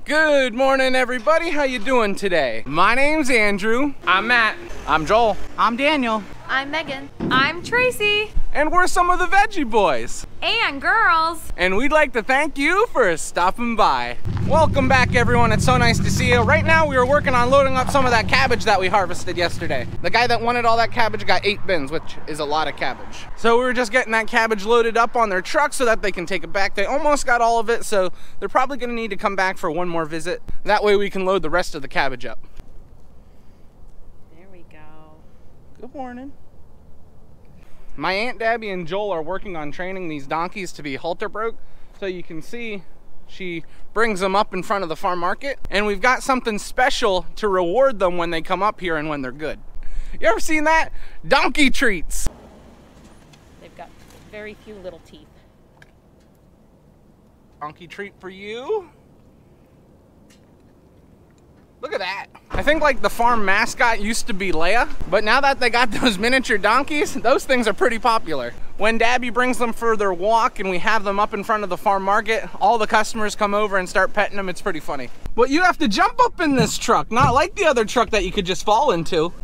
Good morning, everybody. How you doing today? My name's Andrew. I'm Matt. I'm Joel. I'm Daniel. I'm Megan. I'm Tracy. And we're some of the Veggie boys. And girls. And we'd like to thank you for stopping by. Welcome back, everyone. It's so nice to see you. Right now, we are working on loading up some of that cabbage that we harvested yesterday. The guy that wanted all that cabbage got 8 bins, which is a lot of cabbage. So we were just getting that cabbage loaded up on their truck so that they can take it back. They almost got all of it, so they're probably gonna need to come back for one more visit. That way we can load the rest of the cabbage up. There we go. Good morning. My Aunt Debbie and Joel are working on training these donkeys to be halter broke. So you can see she brings them up in front of the farm market, and we've got something special to reward them when they come up here and when they're good. You ever seen that? Donkey treats. They've got very few little teeth. Donkey treat for you. Look at that. I think like the farm mascot used to be Leia, but now that they got those miniature donkeys, those things are pretty popular. When Dabby brings them for their walk and we have them up in front of the farm market, all the customers come over and start petting them. It's pretty funny. But you have to jump up in this truck, not like the other truck that you could just fall into.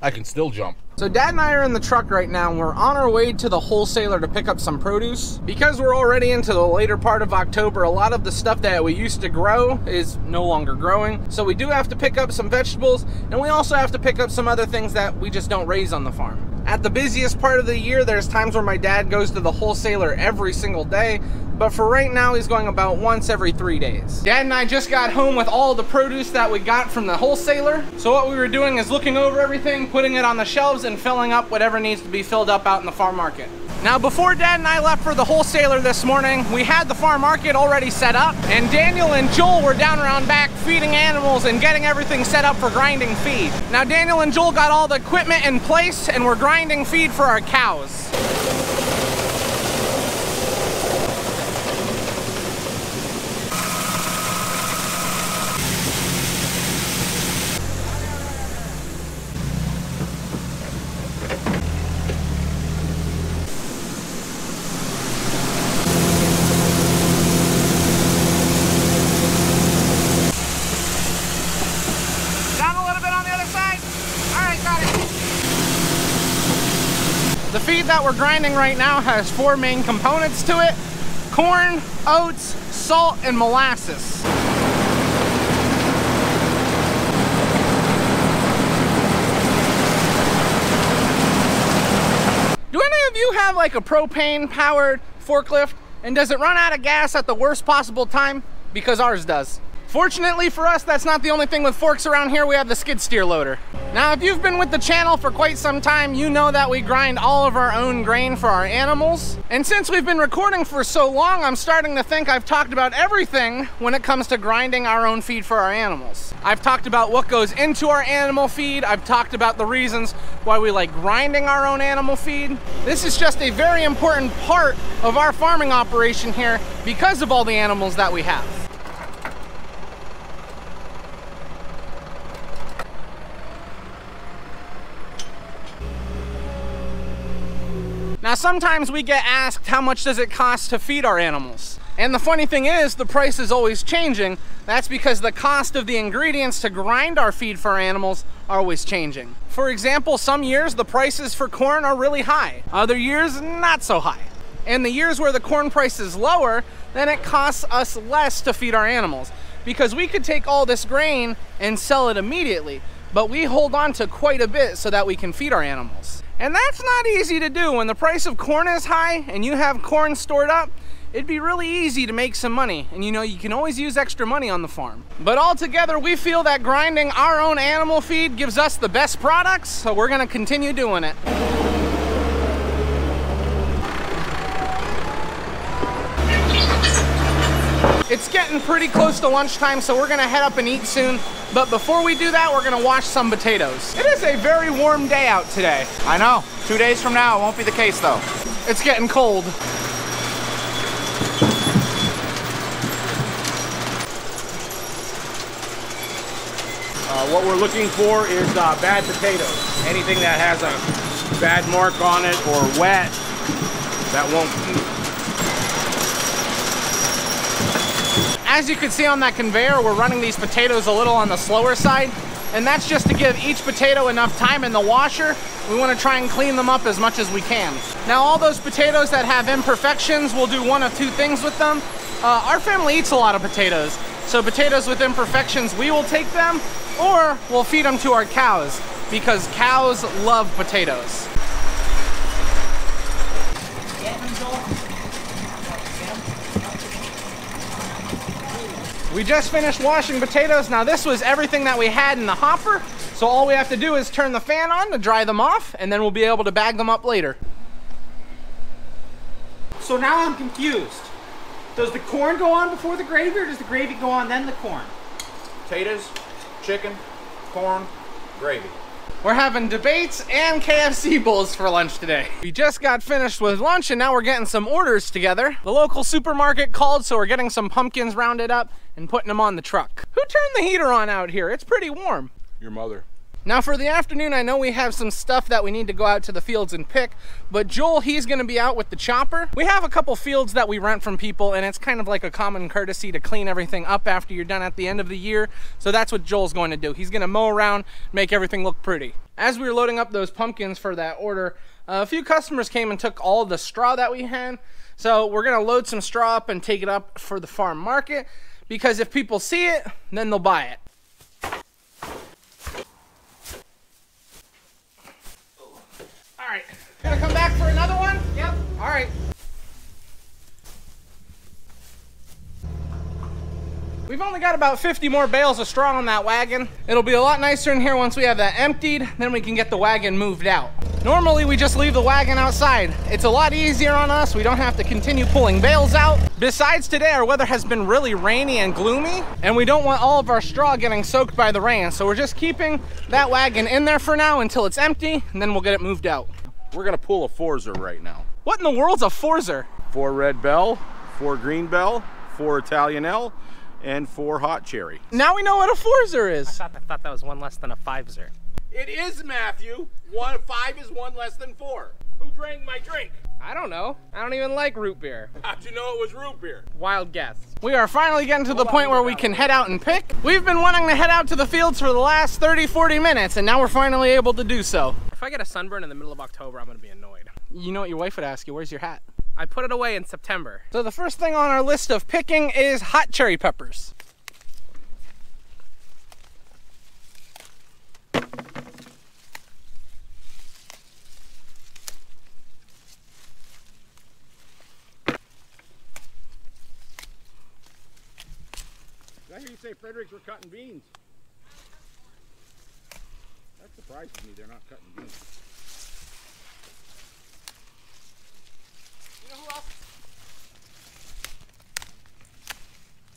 I can still jump. So Dad and I are in the truck right now, and we're on our way to the wholesaler to pick up some produce. Because we're already into the later part of October, a lot of the stuff that we used to grow is no longer growing. So we do have to pick up some vegetables, and we also have to pick up some other things that we just don't raise on the farm. At the busiest part of the year, there's times where my dad goes to the wholesaler every single day, but for right now, he's going about once every 3 days. Dad and I just got home with all the produce that we got from the wholesaler. So what we were doing is looking over everything, putting it on the shelves, and filling up whatever needs to be filled up out in the farm market. Now, before Dad and I left for the wholesaler this morning, we had the farm market already set up, and Daniel and Joel were down around back feeding animals and getting everything set up for grinding feed. Now, Daniel and Joel got all the equipment in place, and we're grinding feed for our cows. The feed that we're grinding right now has 4 main components to it: corn, oats, salt, and molasses. Do any of you have like a propane powered forklift, and does it run out of gas at the worst possible time? Because ours does. Fortunately for us, that's not the only thing with forks around here. We have the skid steer loader. Now, if you've been with the channel for quite some time, you know that we grind all of our own grain for our animals. And since we've been recording for so long, I'm starting to think I've talked about everything when it comes to grinding our own feed for our animals. I've talked about what goes into our animal feed. I've talked about the reasons why we like grinding our own animal feed. This is just a very important part of our farming operation here because of all the animals that we have. Now, sometimes we get asked how much does it cost to feed our animals? And the funny thing is, the price is always changing. That's because the cost of the ingredients to grind our feed for our animals are always changing. For example, some years the prices for corn are really high. Other years, not so high. And the years where the corn price is lower, then it costs us less to feed our animals. Because we could take all this grain and sell it immediately, but we hold on to quite a bit so that we can feed our animals. And that's not easy to do. When the price of corn is high and you have corn stored up, it'd be really easy to make some money. And you know, you can always use extra money on the farm. But altogether, we feel that grinding our own animal feed gives us the best products, so we're gonna continue doing it. It's getting pretty close to lunchtime, so we're gonna head up and eat soon. But before we do that, we're gonna wash some potatoes. It is a very warm day out today. I know. 2 days from now, it won't be the case though. It's getting cold. What we're looking for is bad potatoes. Anything that has a bad mark on it or wet, that won't keep. As you can see on that conveyor, we're running these potatoes a little on the slower side, and that's just to give each potato enough time in the washer. We want to try and clean them up as much as we can. Now, all those potatoes that have imperfections, we'll do one of two things with them. Our family eats a lot of potatoes, so potatoes with imperfections, we will take them, or we'll feed them to our cows, because cows love potatoes. We just finished washing potatoes. Now this was everything that we had in the hopper, so all we have to do is turn the fan on to dry them off, and then we'll be able to bag them up later. So now I'm confused. Does the corn go on before the gravy, or does the gravy go on then the corn? Potatoes, chicken, corn, gravy. We're having debates and KFC bowls for lunch today. We just got finished with lunch and now we're getting some orders together. The local supermarket called, so we're getting some pumpkins rounded up and putting them on the truck. Who turned the heater on out here? It's pretty warm. Your mother. Now for the afternoon, I know we have some stuff that we need to go out to the fields and pick, but Joel, he's gonna be out with the chopper. We have a couple fields that we rent from people, and it's kind of like a common courtesy to clean everything up after you're done at the end of the year. So that's what Joel's going to do. He's gonna mow around, make everything look pretty. As we were loading up those pumpkins for that order, a few customers came and took all the straw that we had. So we're gonna load some straw up and take it up for the farm market, because if people see it, then they'll buy it. All right, gonna come back for another one? Yep. All right. We've only got about 50 more bales of straw on that wagon. It'll be a lot nicer in here once we have that emptied, then we can get the wagon moved out. Normally we just leave the wagon outside. It's a lot easier on us. We don't have to continue pulling bales out. Besides today, our weather has been really rainy and gloomy, and we don't want all of our straw getting soaked by the rain. So we're just keeping that wagon in there for now until it's empty, and then we'll get it moved out. We're gonna pull a Forza right now. What in the world's a Forza? 4 red bell, 4 green bell, 4 Italianelle, and 4 hot cherry. Now we know what a Forza is. I thought that was one less than a 5-zer. It is, Matthew. 5 is 1 less than 4. Who drank my drink? I don't know. I don't even like root beer. How'd you know it was root beer? Wild guess. We are finally getting to the point where we can head out and pick. We've been wanting to head out to the fields for the last 30-40 minutes, and now we're finally able to do so. If I get a sunburn in the middle of October, I'm gonna be annoyed. You know what your wife would ask you, where's your hat? I put it away in September. So the first thing on our list of picking is hot cherry peppers. Did I hear you say Fredericks were cutting beans? That surprises me, they're not cutting beans. You know who else?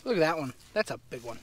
Look at that one. That's a big one.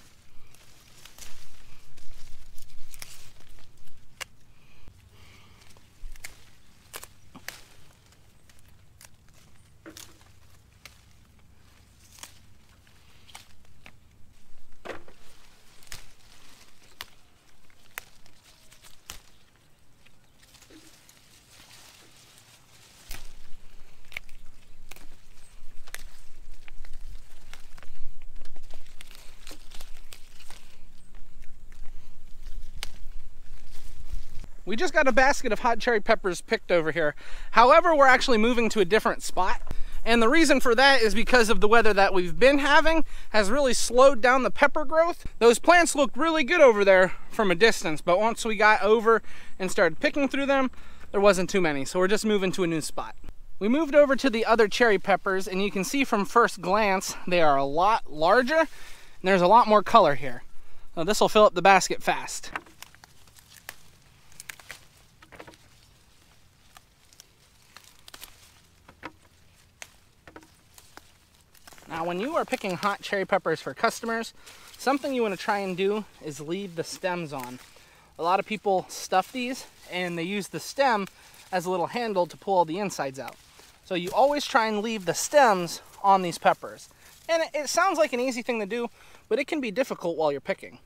We just got a basket of hot cherry peppers picked over here. However, we're actually moving to a different spot. And the reason for that is because of the weather that we've been having has really slowed down the pepper growth. Those plants looked really good over there from a distance, but once we got over and started picking through them, there wasn't too many. So we're just moving to a new spot. We moved over to the other cherry peppers, and you can see from first glance, they are a lot larger, and there's a lot more color here. Now this will fill up the basket fast. Now when you are picking hot cherry peppers for customers, something you want to try and do is leave the stems on. A lot of people stuff these and they use the stem as a little handle to pull all the insides out. So you always try and leave the stems on these peppers. And it sounds like an easy thing to do, but it can be difficult while you're picking.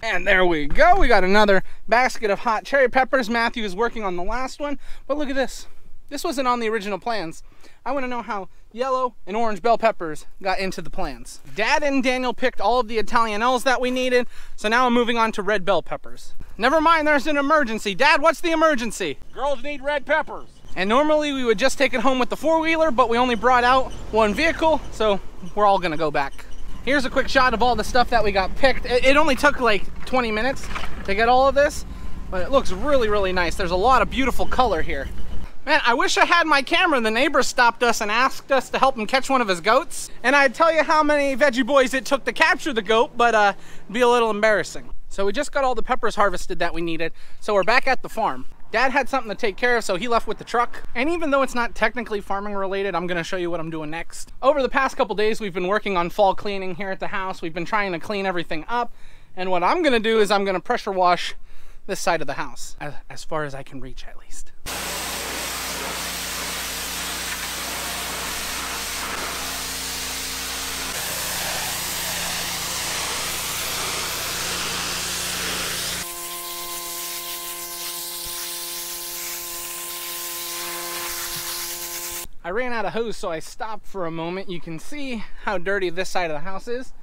And there we go. We got another basket of hot cherry peppers. Matthew is working on the last one, but look at this. This wasn't on the original plans. I want to know how yellow and orange bell peppers got into the plans. Dad and Daniel picked all of the Italianelles that we needed, so now I'm moving on to red bell peppers. Never mind, there's an emergency. Dad, what's the emergency? Girls need red peppers. And normally we would just take it home with the four-wheeler, but we only brought out one vehicle, so we're all gonna go back. Here's a quick shot of all the stuff that we got picked. It only took like 20 minutes to get all of this, but it looks really, really nice. There's a lot of beautiful color here. Man, I wish I had my camera. The neighbor stopped us and asked us to help him catch one of his goats. And I'd tell you how many Veggie Boys it took to capture the goat, but it'd be a little embarrassing. So we just got all the peppers harvested that we needed. So we're back at the farm. Dad had something to take care of, so he left with the truck. And even though it's not technically farming related, I'm gonna show you what I'm doing next. Over the past couple days, we've been working on fall cleaning here at the house. We've been trying to clean everything up. And what I'm gonna do is I'm gonna pressure wash this side of the house, as far as I can reach at least. I ran out of hose, so I stopped for a moment. You can see how dirty this side of the house is.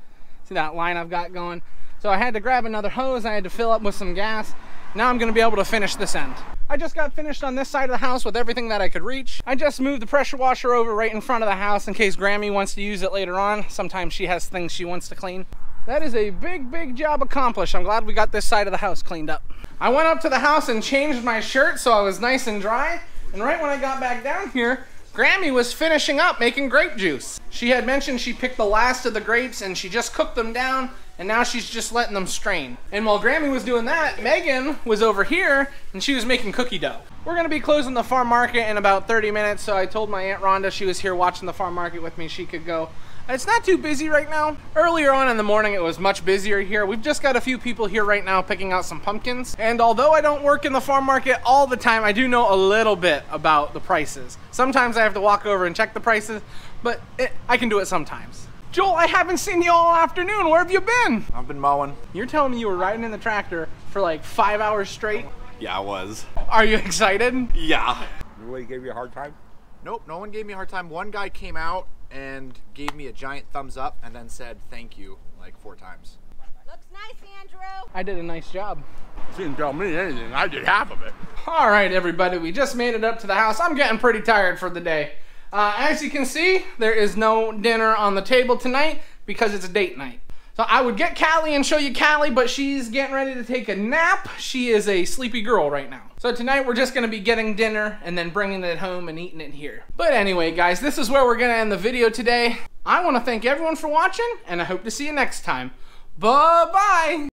See that line I've got going? So I had to grab another hose. I had to fill up with some gas. Now I'm gonna be able to finish this end. I just got finished on this side of the house with everything that I could reach. I just moved the pressure washer over right in front of the house in case Grammy wants to use it later on. Sometimes she has things she wants to clean. That is a big, big job accomplished. I'm glad we got this side of the house cleaned up. I went up to the house and changed my shirt so I was nice and dry. And right when I got back down here, Grammy was finishing up making grape juice. She had mentioned she picked the last of the grapes and she just cooked them down, and now she's just letting them strain. And while Grammy was doing that, Megan was over here and she was making cookie dough. We're gonna be closing the farm market in about 30 minutes, so I told my Aunt Rhonda, she was here watching the farm market with me, she could go. It's not too busy right now. Earlier on in the morning, it was much busier here. We've just got a few people here right now picking out some pumpkins. And although I don't work in the farm market all the time, I do know a little bit about the prices. Sometimes I have to walk over and check the prices, but I can do it sometimes. Joel, I haven't seen you all afternoon. Where have you been? I've been mowing. You're telling me you were riding in the tractor for like 5 hours straight? Yeah, I was. Are you excited? Yeah. Really gave you a hard time? Nope, no one gave me a hard time. One guy came out and gave me a giant thumbs up and then said thank you like 4 times. Looks nice, Andrew. I did a nice job. She didn't tell me anything. I did half of it. All right, everybody, we just made it up to the house. I'm getting pretty tired for the day. As you can see, there is no dinner on the table tonight because it's a date night. So I would get Callie and show you Callie, but she's getting ready to take a nap. She is a sleepy girl right now. So tonight we're just gonna be getting dinner and then bringing it home and eating it here. But anyway, guys, this is where we're gonna end the video today. I wanna thank everyone for watching, and I hope to see you next time. Bye-bye.